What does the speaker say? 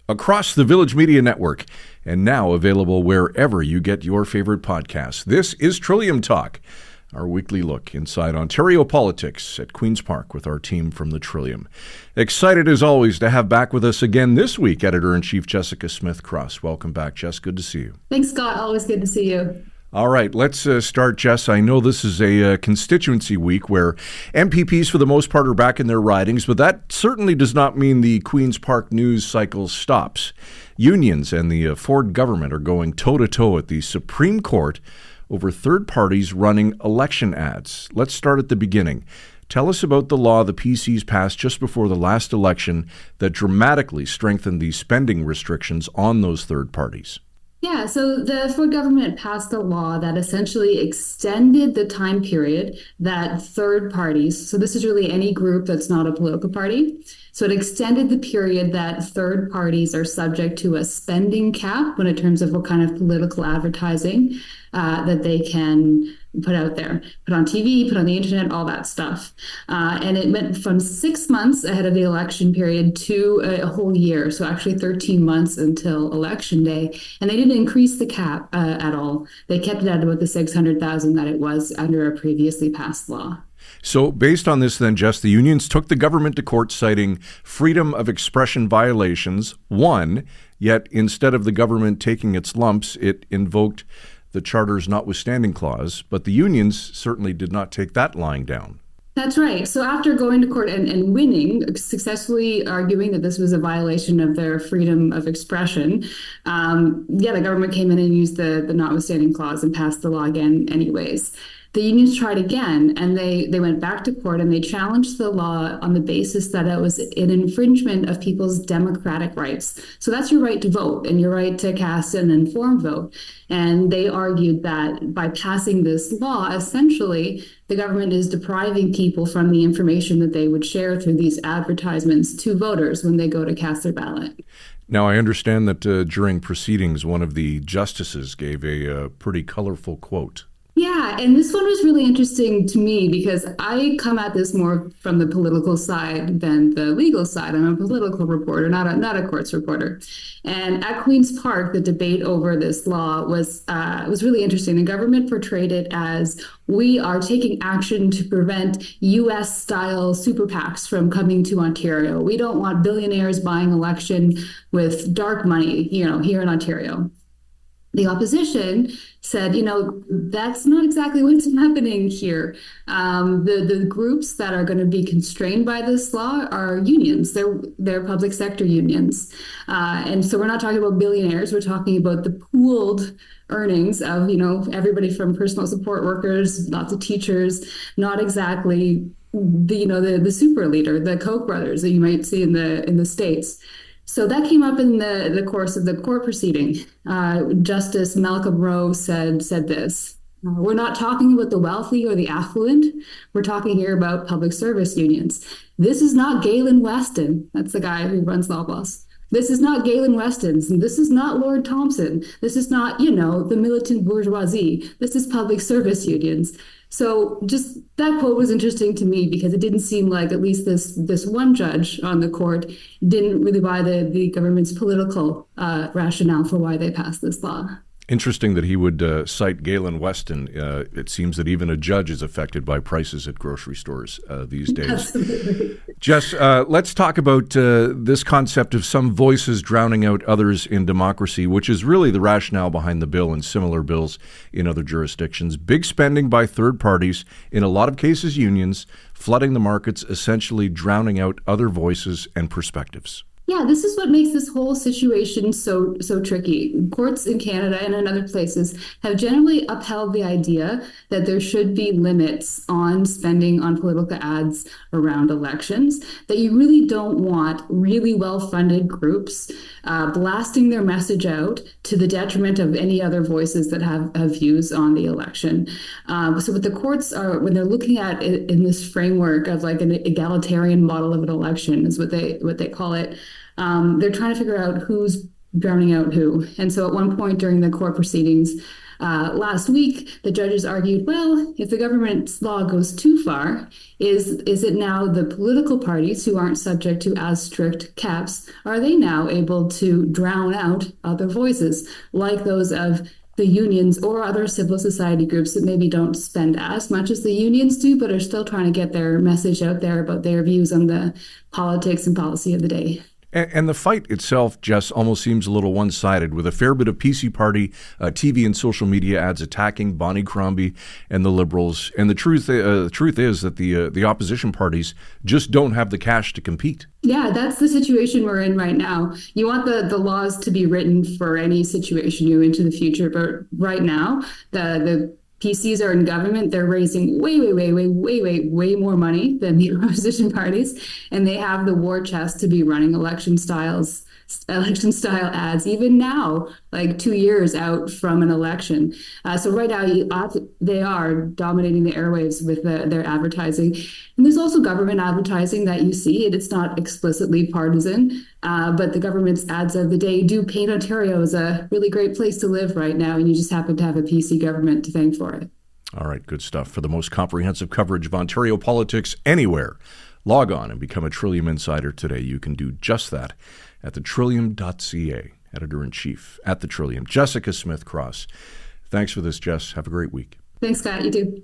across the Village Media Network, and now available wherever you get your favorite podcasts. This is Trillium Talk, our weekly look inside Ontario politics at Queen's Park with our team from the Trillium. Excited as always to have back with us again this week, Editor-in-Chief Jessica Smith-Cross. Welcome back, Jess. Good to see you. Thanks, Scott. Always good to see you. All right, let's start, Jess. I know this is a constituency week where MPPs, for the most part, are back in their ridings, but that certainly does not mean the Queen's Park news cycle stops. Unions and the Ford government are going toe-to-toe at the Supreme Court over third parties running election ads. Let's start at the beginning. Tell us about the law the PCs passed just before the last election that dramatically strengthened the spending restrictions on those third parties. Yeah, so the Ford government passed a law that essentially extended the time period that third parties, so this is really any group that's not a political party, so it extended the period that third parties are subject to a spending cap when in terms of what kind of political advertising that they can put out there, put on TV, put on the internet, all that stuff. And it went from 6 months ahead of the election period to a whole year. So actually 13 months until election day. And they didn't increase the cap at all. They kept it at about the 600,000 that it was under a previously passed law. So based on this then, Jess, the unions took the government to court citing freedom of expression violations, yet instead of the government taking its lumps, it invoked the Charter's notwithstanding clause, but the unions certainly did not take that lying down. That's right. So after going to court and winning, successfully arguing that this was a violation of their freedom of expression, the government came in and used the notwithstanding clause and passed the law again anyways. The unions tried again, and they went back to court and they challenged the law on the basis that it was an infringement of people's democratic rights. So that's your right to vote and your right to cast an informed vote. And they argued that by passing this law, essentially, the government is depriving people from the information that they would share through these advertisements to voters when they go to cast their ballot. Now, I understand that during proceedings, one of the justices gave a pretty colorful quote. Yeah, and this one was really interesting to me because I come at this more from the political side than the legal side. I'm a political reporter, not a courts reporter. And at Queen's Park, the debate over this law was really interesting. The government portrayed it as we are taking action to prevent U.S.-style super PACs from coming to Ontario. We don't want billionaires buying election with dark money, here in Ontario. The opposition said, that's not exactly what's happening here. The groups that are going to be constrained by this law are unions. They're public sector unions. And so we're not talking about billionaires. We're talking about the pooled earnings of, everybody from personal support workers, lots of teachers, not exactly the super leader, the Koch brothers that you might see in the States. So that came up in the course of the court proceeding. Justice Malcolm Rowe said this: we're not talking about the wealthy or the affluent. We're talking here about public service unions. This is not Galen Weston. That's the guy who runs Loblaws. This is not Galen Weston's. And this is not Lord Thompson. This is not, the militant bourgeoisie. This is public service unions. So just that quote was interesting to me because it didn't seem like at least this one judge on the court didn't really buy the government's political rationale for why they passed this law. Interesting that he would cite Galen Weston. It seems that even a judge is affected by prices at grocery stores these days. Absolutely. Jess, let's talk about this concept of some voices drowning out others in democracy, which is really the rationale behind the bill and similar bills in other jurisdictions. Big spending by third parties, in a lot of cases unions, flooding the markets, essentially drowning out other voices and perspectives. Yeah, this is what makes this whole situation so tricky. Courts in Canada and in other places have generally upheld the idea that there should be limits on spending on political ads around elections, that you really don't want really well-funded groups blasting their message out to the detriment of any other voices that have views on the election. So what the courts are, when they're looking at it in this framework of like an egalitarian model of an election is what they call it, they're trying to figure out who's drowning out who. And so at one point during the court proceedings last week, the judges argued, well, if the government's law goes too far, is it now the political parties who aren't subject to as strict caps, are they now able to drown out other voices, like those of the unions or other civil society groups that maybe don't spend as much as the unions do, but are still trying to get their message out there about their views on the politics and policy of the day? And the fight itself just almost seems a little one-sided, with a fair bit of PC Party TV and social media ads attacking Bonnie Crombie and the Liberals. And the truth is that the opposition parties just don't have the cash to compete. Yeah, that's the situation we're in right now. You want the laws to be written for any situation you into the future, but right now the PCs are in government. They're raising way more money than the opposition parties, and they have the war chest to be running election style ads even now, like 2 years out from an election. So right now they are dominating the airwaves with their advertising. And there's also government advertising that you see, and it's not explicitly partisan, but the government's ads of the day do paint Ontario as a really great place to live right now, and you just happen to have a PC government to thank for it. All right, good stuff. For the most comprehensive coverage of Ontario politics anywhere, log on and become a Trillium Insider today. You can do just that at thetrillium.ca. Editor-in-Chief at The Trillium, Jessica Smith-Cross. Thanks for this, Jess. Have a great week. Thanks, Scott. You too.